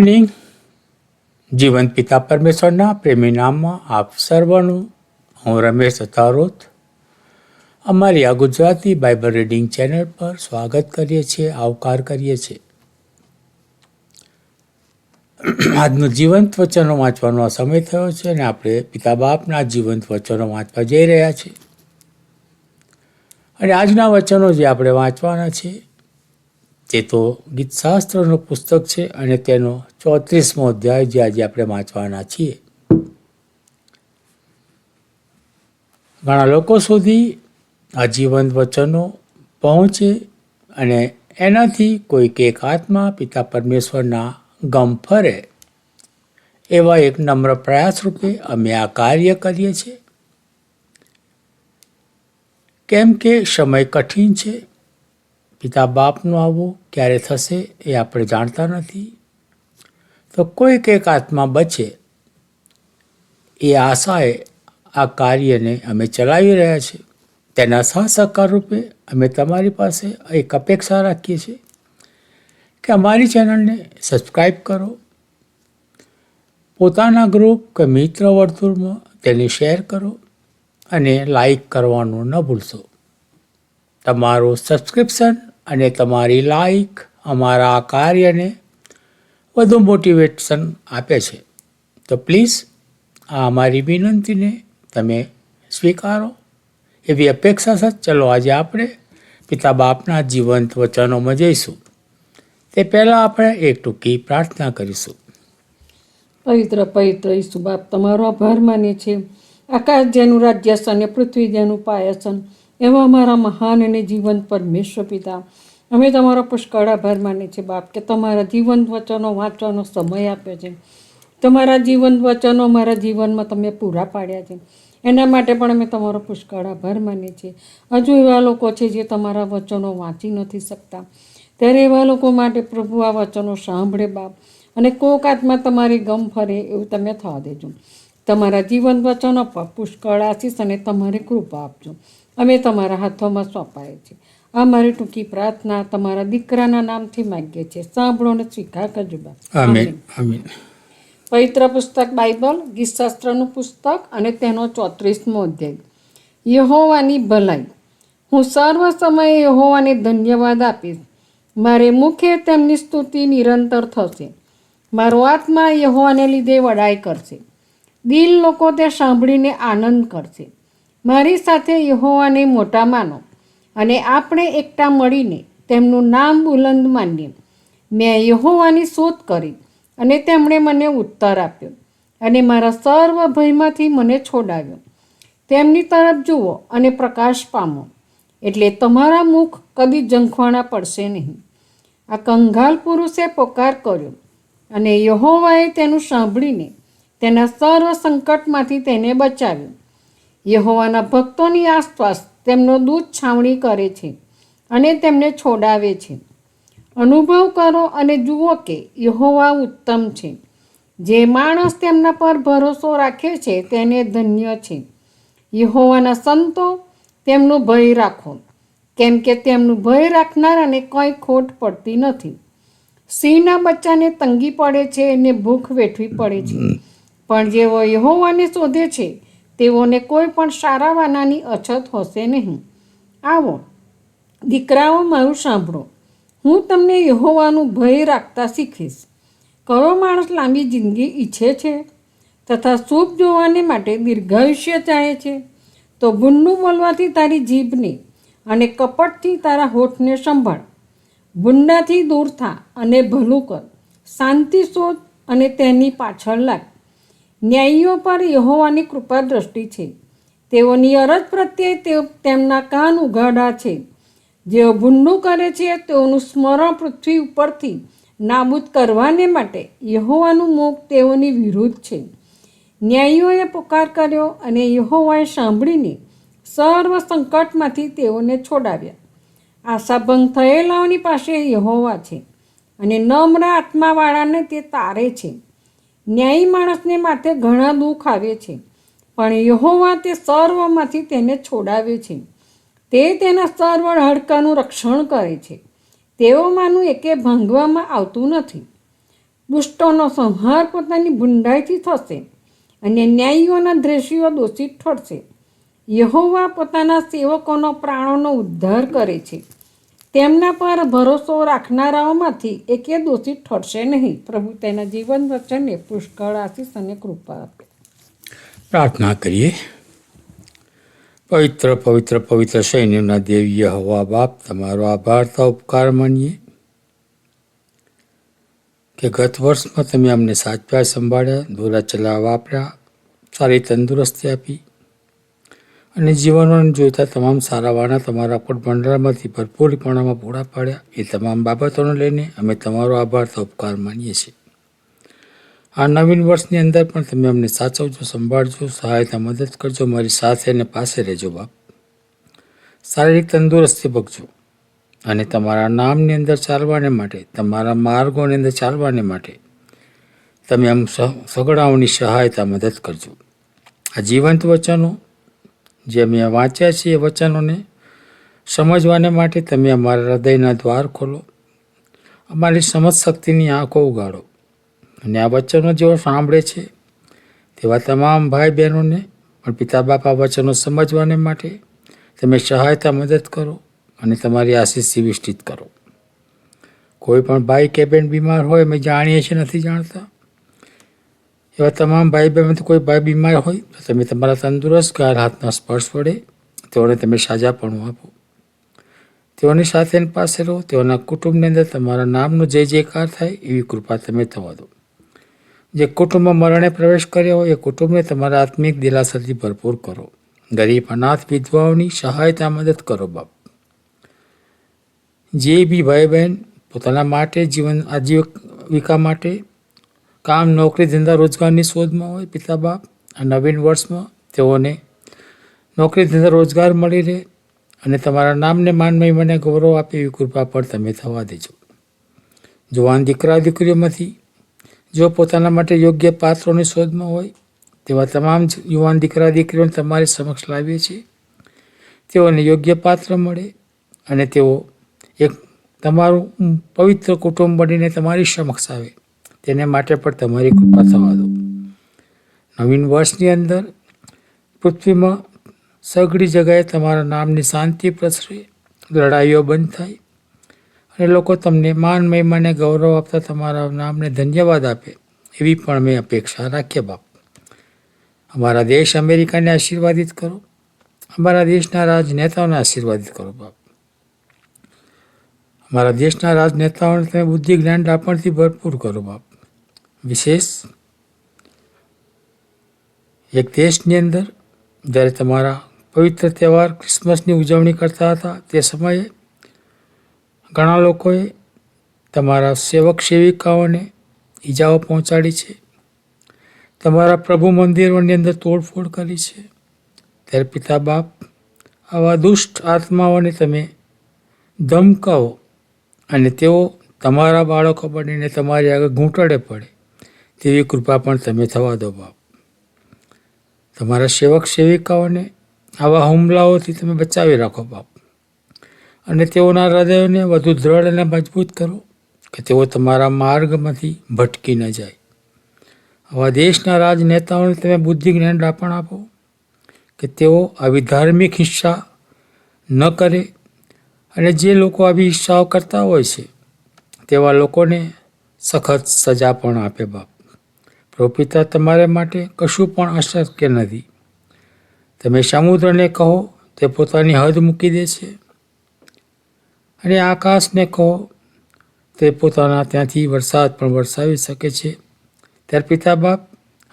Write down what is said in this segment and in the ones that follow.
Morning. જીવંત પિતા પરમેશ્વરના પ્રેમી નામમાં આપ સર્વનું હું રમેશ અતારોત અમારી આ ગુજરાતી બાઇબલ રીડિંગ ચેનલ પર સ્વાગત કરીએ છીએ, આવકાર કરીએ છીએ. આજનું જીવંત વચનો વાંચવાનો આ સમય થયો છે અને આપણે પિતા બાપના જીવંત વચનો વાંચવા જઈ રહ્યા છીએ. અને આજના વચનો જે આપણે વાંચવાના છે તે તો ગીતશાસ્ત્રનું પુસ્તક છે અને તેનો 34મો અધ્યાય જે આજે આપણે વાંચવાના છીએ. ઘણા લોકો સુધી આ જીવંત વચનો પહોંચે અને એનાથી કોઈક એક આત્મા પિતા પરમેશ્વરના ગમ ફરે એવા એક નમ્ર પ્રયાસ રૂપે અમે આ કાર્ય કરીએ છીએ. કેમ કે સમય કઠિન છે. પિતા બાપનું આવવું ક્યારે થશે એ આપણે જાણતા નથી. તો કોઈક એક આત્મા બચે એ આશાએ આ કાર્યને અમે ચલાવી રહ્યા છીએ. તેના સહસહકાર રૂપે અમે તમારી પાસે એક અપેક્ષા રાખીએ છીએ કે અમારી ચેનલને સબસ્ક્રાઈબ કરો, પોતાના ગ્રુપ કે મિત્ર વર્તુળમાં તેને શેર કરો અને લાઈક કરવાનું ન ભૂલશો. તમારું સબસ્ક્રિપ્શન અને તમારી લાઈક અમારા આ કાર્યને વધુ મોટિવેશન આપે છે. તો પ્લીઝ આ અમારી વિનંતીને તમે સ્વીકારો એવી અપેક્ષા સાથે ચલો આજે આપણે પિતા બાપના જીવંત વચનોમાં જઈશું. તે પહેલાં આપણે એક ટૂંકી પ્રાર્થના કરીશું. પવિત્ર પવિત્ર ઈસુ બાપ, તમારો આભાર માનીએ છીએ. આકાશ જેનું રાજ્ય છે અને પૃથ્વી જેનું પાયસન એવા અમારા મહાન અને જીવંત પરમેશ્વર પિતા, અમે તમારો પુષ્કળ આભાર માનીએ છીએ બાપ કે તમારા જીવંત વચનો વાંચવાનો સમય આપ્યો છે. તમારા જીવંત વચનો અમારા જીવનમાં તમે પૂરા પાડ્યા છે. એના માટે પણ અમે તમારો પુષ્કળ આભાર માનીએ છીએ. હજુ એવા લોકો છે જે તમારા વચનો વાંચી નથી શકતા, ત્યારે એવા લોકો માટે પ્રભુ આ વચનો સાંભળે બાપ, અને કોક આત્મા તમારી ગમ ફરે એવું તમે થવા દેજો. તમારા જીવંત વચનો પર પુષ્કળ આશીષ અને તમારી કૃપા આપજો. અમે તમારા હાથોમાં સોંપાય છે. આ મારી ટૂંકી પ્રાર્થના તમારા દીકરાના નામથી માગીએ છીએ. સાંભળો અને સ્વીકાર કરજો બાપ. આમીન. આમીન. પવિત્ર પુસ્તક બાઇબલ, ગીતશાસ્ત્રનું પુસ્તક અને તેનો 34મો અધ્યાય. યહોવાની ભલાઈ. હું સર્વ સમયે યહોવાને ધન્યવાદ આપીશ. મારે મુખે તેમની સ્તુતિ નિરંતર થશે. મારો આત્મા યહોવાને લીધે વડાઈ કરશે. દિલ લોકો તે સાંભળીને આનંદ કરશે. મારી સાથે યહોવાને મોટા માનો અને આપણે એકટા મળીને તેમનું નામ બુલંદ માનીએ. મેં યહોવાની શોધ કરી અને તેમણે મને ઉત્તર આપ્યો અને મારા સર્વ ભયમાંથી મને છોડાવ્યો. તેમની તરફ જુઓ અને પ્રકાશ પામો, એટલે તમારા મુખ કદી ઝંખવાણા પડશે નહીં. આ કંગાલ પુરુષે પોકાર કર્યો અને યહોવાએ તેનું સાંભળીને તેના સર્વ સંકટમાંથી તેને બચાવ્યો. યહોવાના ભક્તોની આસપાસ તેમનો દૂત છાવણી કરે છે અને તેમને છોડાવે છે. અનુભવ કરો અને જુઓ કે યહોવા ઉત્તમ છે. જે માણસ તેમના પર ભરોસો રાખે છે તેને ધન્ય છે. યહોવાના સંતો, તેમનું ભય રાખો, કેમ કે તેમનું ભય રાખનારાને કંઈ ખોટ પડતી નથી. સિંહના બચ્ચાને તંગી પડે છે અને ભૂખ વેઠવી પડે છે, પણ જેઓ યહોવાને શોધે છે તેઓને કોઈ પણ સારા વાનાની અછત હશે નહીં. આવો દીકરાઓ, મારું સાંભળો. હું તમને યહોવાનું ભય રાખતા શીખીશ. કયો માણસ લાંબી જિંદગી ઈચ્છે છે તથા શુભ જોવાને માટે દીર્ઘાયુષ્ય ચાહે છે? તો ભૂંડું બોલવાથી તારી જીભને અને કપટથી તારા હોઠને સંભાળ. ભૂંડાથી દૂર થા અને ભલું કર. શાંતિ શોધ અને તેની પાછળ લાગ. ન્યાયીઓ પર યહોવાની કૃપા દ્રષ્ટિ છે. તેઓની અરજ પ્રત્યે તેમના કાન ઉઘાડા છે. જેઓ ભૂંડું કરે છે તેઓનું સ્મરણ પૃથ્વી ઉપરથી નાબૂદ કરવાને માટે યહોવાનું મુખ તેઓની વિરુદ્ધ છે. ન્યાયીઓએ પુકાર કર્યો અને યહોવાએ સાંભળીને સર્વ સંકટમાંથી તેઓને છોડાવ્યા. આશાભંગ થયેલાઓની પાસે યહોવા છે અને નમ્ર આત્માવાળાને તે તારે છે. ન્યાયી માણસને માથે ઘણા દુઃખ આવે છે, પણ યહોવા તે સર્વમાંથી તેને છોડાવે છે. તે તેના સર્વ હાડકાનું રક્ષણ કરે છે. તેઓમાંનું એકે ભાંગવામાં આવતું નથી. દુષ્ટોનો સંહાર પોતાની ભૂંડાઈથી થશે અને ન્યાયીઓના દ્વેષીઓ દોષિત ઠરશે. યહોવા પોતાના સેવકોનો પ્રાણોનો ઉદ્ધાર કરે છે. તેમના પર ભરોસો રાખનારાઓમાંથી એકે દોષિત ઠરશે નહીં. પ્રભુ તેના જીવન વચનને પુષ્કળ આશીષ અને કૃપા આપે. પ્રાર્થના કરીએ. પવિત્ર પવિત્ર પવિત્ર સૈન્યના દેવી યહોવા બાપ, તમારો આભાર તો ઉપકાર માનીએ કે ગત વર્ષમાં તમે અમને સાચવ્યા, સંભાળ્યા, દોરા ચલાવવા વાપર્યા, સારી તંદુરસ્તી આપી અને જીવનોને જોઈતા તમામ સારાવાના તમારા પર ભંડારમાંથી ભરપૂરપણામાં પૂરા પાડ્યા. એ તમામ બાબતોને લઈને અમે તમારો આભાર તો ઉપકાર માનીએ છીએ. આ નવીન વર્ષની અંદર પણ તમે અમને સાચવજો, સંભાળજો, સહાયતા, મદદ કરજો. મારી સાથે અને પાસે રહેજો બાપ. શારીરિક તંદુરસ્તી બખજો અને તમારા નામની અંદર ચાલવાને માટે, તમારા માર્ગોની અંદર ચાલવાને માટે તમે આમ સગડાઓની સહાયતા, મદદ કરજો. આ જીવંત વચનો જે અમે વાંચ્યા છીએ, એ વચનોને સમજવાને માટે તમે અમારા હૃદયના દ્વાર ખોલો, અમારી સમજ શક્તિની આંખો ઉગાડો અને આ વચનો જેઓ સાંભળે છે તેવા તમામ ભાઈ બહેનોને પણ પિતા બાપ આ વચનો સમજવાને માટે તમે સહાયતા, મદદ કરો અને તમારી આશીષથી વિસ્તૃત કરો. કોઈ પણ ભાઈ કે બહેન બીમાર હોય, અમે જાણીએ છીએ નથી જાણતા, એવા તમામ ભાઈ બહેનમાંથી કોઈ ભાઈ બીમાર હોય તો તમે તમારા તંદુરસ્ત ગાર હાથના સ્પર્શ વડે તેઓને તમે સાજાપણું આપો. તેઓની સાથે પાસે રહો. તેઓના કુટુંબની અંદર તમારા નામનો જય જયકાર થાય એવી કૃપા તમે થવા દો. જે કુટુંબમાં મરણે પ્રવેશ કર્યો હોય એ કુટુંબને તમારા આત્મિક દિલાસાથી ભરપૂર કરો. ગરીબ, અનાથ, વિધવાઓની સહાયતા, મદદ કરો બાપ. જે બી ભાઈ બહેન પોતાના માટે, જીવન આજીવિકા માટે કામ, નોકરી, ધંધા, રોજગારની શોધમાં હોય, પિતા બાપ આ નવીન વર્ષમાં તેઓને નોકરી, ધંધા, રોજગાર મળી રહે અને તમારા નામને માન, મહિમાને ગૌરવ આપે એવી કૃપા પણ તમે થવા દેજો. જુવાન દીકરા દીકરીઓમાંથી જો પોતાના માટે યોગ્ય પાત્રોની શોધમાં હોય તેવા તમામ યુવાન દીકરા દીકરીઓને તમારી સમક્ષ લાવીએ છીએ. તેઓને યોગ્ય પાત્ર મળે અને તેઓ એક તમારું પવિત્ર કુટુંબ બનીને તમારી સમક્ષ આવે, તેને માટે પણ તમારી કૃપા થવા દો. નવીન વર્ષની અંદર પૃથ્વીમાં સઘળી જગાએ તમારા નામની શાંતિ પ્રસરે, લડાઈઓ બંધ થાય અને લોકો તમને માન, મહિમાને ગૌરવ આપતા તમારા નામને ધન્યવાદ આપે એવી પણ અમે અપેક્ષા રાખીએ બાપ. અમારા દેશ અમેરિકાને આશીર્વાદિત કરો. અમારા દેશના રાજનેતાઓને આશીર્વાદિત કરો બાપ. અમારા દેશના રાજનેતાઓને તમે બુદ્ધિ, જ્ઞાન, ડાપણથી ભરપૂર કરો બાપ. વિશેષ એક દેશની અંદર જ્યારે તમારા પવિત્ર તહેવાર ક્રિસમસની ઉજવણી કરતા હતા તે સમયે ઘણા લોકોએ તમારા સેવક સેવિકાઓને ઈજાઓ પહોંચાડી છે. તમારા પ્રભુ મંદિરોની અંદર તોડફોડ કરી છે. ત્યારે પિતા બાપ આવા દુષ્ટ આત્માઓને તમે ધમકાવો અને તેઓ તમારા બાળકો બનીને તમારી આગળ ઘૂંટડે પડે તેવી કૃપા પણ તમે થવા દો બાપ. તમારા સેવક સેવિકાઓને આવા હુમલાઓથી તમે બચાવી રાખો બાપ અને તેઓના હૃદયોને વધુ દ્રઢ અને મજબૂત કરો કે તેઓ તમારા માર્ગમાંથી ભટકી ન જાય. આવા દેશના રાજનેતાઓને તમે બુદ્ધિ, જ્ઞાન, ડાપણ આપો કે તેઓ આવી ધાર્મિક હિંસા ન કરે અને જે લોકો આવી હિંસાઓ કરતા હોય છે તેવા લોકોને સખત સજા પણ આપે બાપ. પ્રભુ પિતા, તમારે માટે કશું પણ અશક્ય નથી. તમે સમુદ્રને કહો તે પોતાની હદ મૂકી દે છે અને આકાશને કહો તે પોતાના ત્યાંથી વરસાદ પણ વરસાવી શકે છે. ત્યારે પિતા બાપ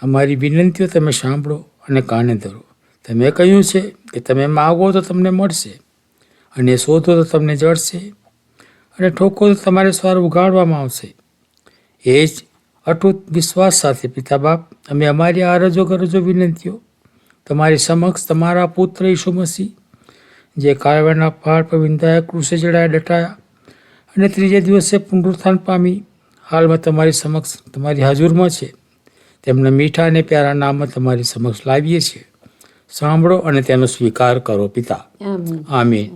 અમારી વિનંતીઓ તમે સાંભળો અને કાને ધરો. તમે કહ્યું છે કે તમે માગો તો તમને મળશે અને શોધો તો તમને જળશે અને ઠોકો તો તમારે સ્વાર ઉગાડવામાં આવશે. એ જ અટૂટ વિશ્વાસ સાથે પિતા બાપ અમે અમારી આરજો ગરજો વિનંતીઓ તમારી સમક્ષ તમારા પુત્ર ઈસુ મસીહ જે કાળવાના પહાડ પર વિંધાયા, ક્રૂસે ચડાયા, ડટાયા અને ત્રીજે દિવસે પુનરુત્થાન પામી હાલમાં તમારી સમક્ષ તમારી હાજુરમાં છે, તેમના મીઠા અને પ્યારા નામમાં તમારી સમક્ષ લાવીએ છીએ. સાંભળો અને તેનો સ્વીકાર કરો પિતા. આમીન. આમીન.